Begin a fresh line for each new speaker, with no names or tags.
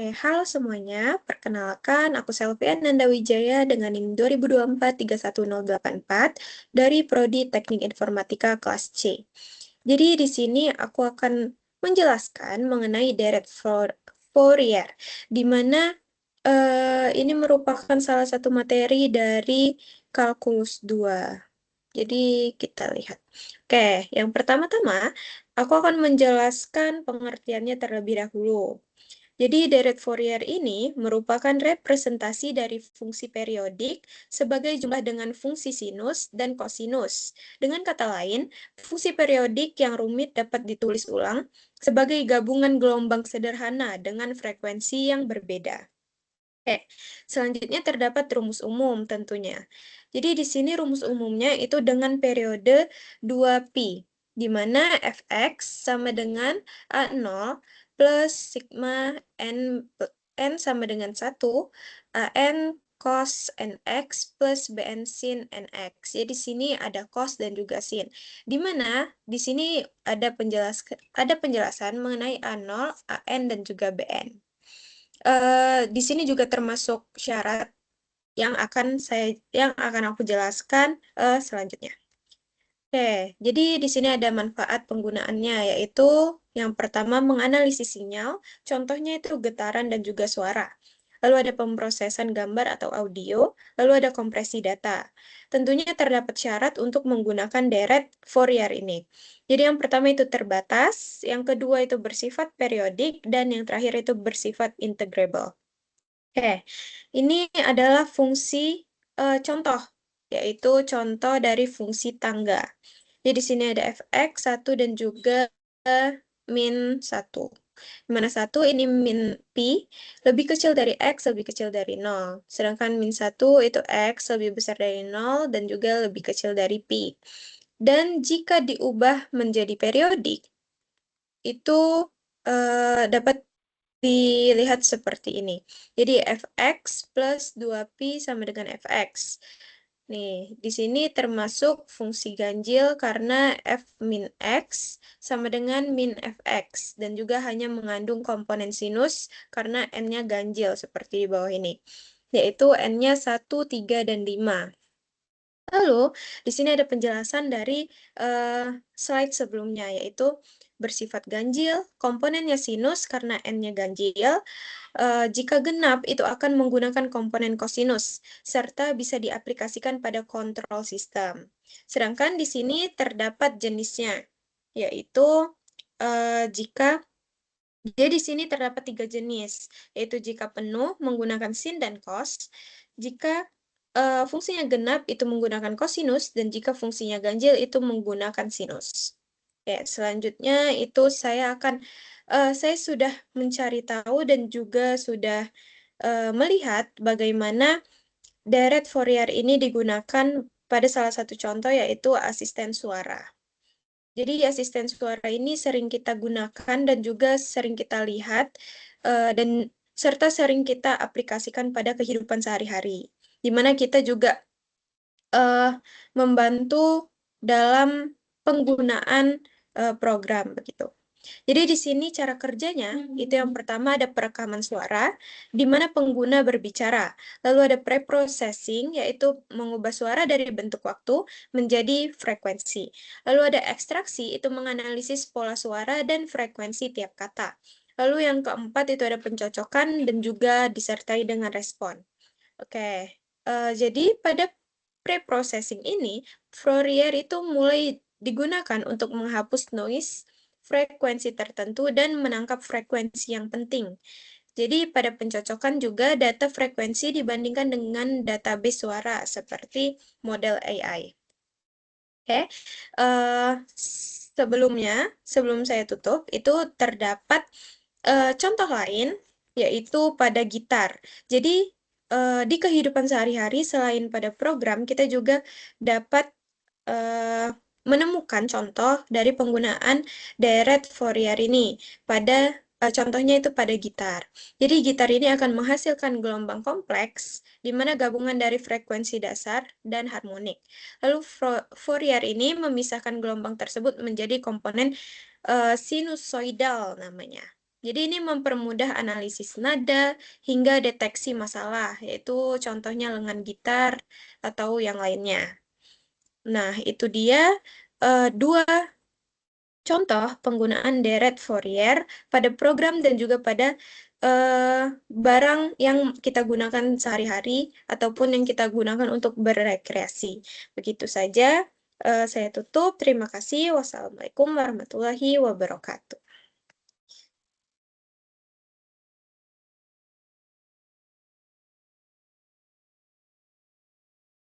Halo semuanya. Perkenalkan, aku Selvian Nanda Wijaya dengan NIM 2024-31084 dari Prodi Teknik Informatika kelas C. Jadi di sini aku akan menjelaskan mengenai deret Fourier, di mana ini merupakan salah satu materi dari kalkulus 2. Jadi kita lihat. Oke, yang pertama-tama aku akan menjelaskan pengertiannya terlebih dahulu. Jadi deret Fourier ini merupakan representasi dari fungsi periodik sebagai jumlah dengan fungsi sinus dan kosinus. Dengan kata lain, fungsi periodik yang rumit dapat ditulis ulang sebagai gabungan gelombang sederhana dengan frekuensi yang berbeda. Selanjutnya terdapat rumus umum tentunya. Jadi di sini rumus umumnya itu dengan periode 2pi, di mana fx sama dengan A0 plus sigma n sama dengan 1, an cos nx plus bn sin nx. Jadi di sini ada cos dan juga sin. Di mana di sini ada penjelasan mengenai A0, an dan juga bn. Di sini juga termasuk syarat yang akan aku jelaskan selanjutnya. Jadi di sini ada manfaat penggunaannya, yaitu yang pertama menganalisis sinyal, contohnya itu getaran dan juga suara. Lalu ada pemrosesan gambar atau audio, lalu ada kompresi data. Tentunya terdapat syarat untuk menggunakan deret Fourier ini. Jadi yang pertama itu terbatas, yang kedua itu bersifat periodik, dan yang terakhir itu bersifat integrable. Ini adalah fungsi contoh, yaitu contoh dari fungsi tangga. Jadi di sini ada fx 1 dan juga min 1. Dimana 1 ini min pi, lebih kecil dari x, lebih kecil dari 0. Sedangkan min 1 itu x lebih besar dari 0 dan juga lebih kecil dari pi. Dan jika diubah menjadi periodik, itu dapat dilihat seperti ini. Jadi fx plus 2pi sama dengan fx. Nih, di sini termasuk fungsi ganjil karena f min x sama dengan min fx. Dan juga hanya mengandung komponen sinus karena n-nya ganjil seperti di bawah ini. Yaitu n-nya 1, 3, dan 5. Lalu, di sini ada penjelasan dari slide sebelumnya, yaitu bersifat ganjil, komponennya sinus karena n-nya ganjil. Jika genap, itu akan menggunakan komponen kosinus, serta bisa diaplikasikan pada kontrol sistem. Sedangkan di sini terdapat jenisnya, yaitu jadi di sini terdapat 3 jenis, yaitu jika penuh menggunakan sin dan cos, jika fungsinya genap itu menggunakan kosinus, dan jika fungsinya ganjil itu menggunakan sinus. Selanjutnya itu saya sudah mencari tahu dan juga sudah melihat bagaimana deret Fourier ini digunakan pada salah satu contoh, yaitu asisten suara. Jadi asisten suara ini sering kita gunakan dan juga sering kita lihat dan serta sering kita aplikasikan pada kehidupan sehari-hari, di mana kita juga membantu dalam penggunaan program begitu. Jadi di sini cara kerjanya itu yang pertama ada perekaman suara di mana pengguna berbicara. Lalu ada preprocessing, yaitu mengubah suara dari bentuk waktu menjadi frekuensi. Lalu ada ekstraksi, itu menganalisis pola suara dan frekuensi tiap kata. Lalu yang keempat itu ada pencocokan dan juga disertai dengan respon. Jadi pada preprocessing ini, Fourier itu mulai digunakan untuk menghapus noise frekuensi tertentu dan menangkap frekuensi yang penting. Jadi pada pencocokan juga data frekuensi dibandingkan dengan database suara seperti model AI. Sebelum saya tutup, itu terdapat contoh lain, yaitu pada gitar. Jadi di kehidupan sehari-hari selain pada program, kita juga dapat menemukan contoh dari penggunaan deret Fourier ini pada contohnya itu pada gitar. Jadi gitar ini akan menghasilkan gelombang kompleks di mana gabungan dari frekuensi dasar dan harmonik. Lalu Fourier ini memisahkan gelombang tersebut menjadi komponen sinusoidal namanya. Jadi ini mempermudah analisis nada hingga deteksi masalah, yaitu contohnya lengan gitar atau yang lainnya. Nah, itu dia dua contoh penggunaan deret Fourier pada program dan juga pada barang yang kita gunakan sehari-hari ataupun yang kita gunakan untuk berrekreasi. Begitu saja, saya tutup. Terima kasih. Wassalamualaikum warahmatullahi wabarakatuh.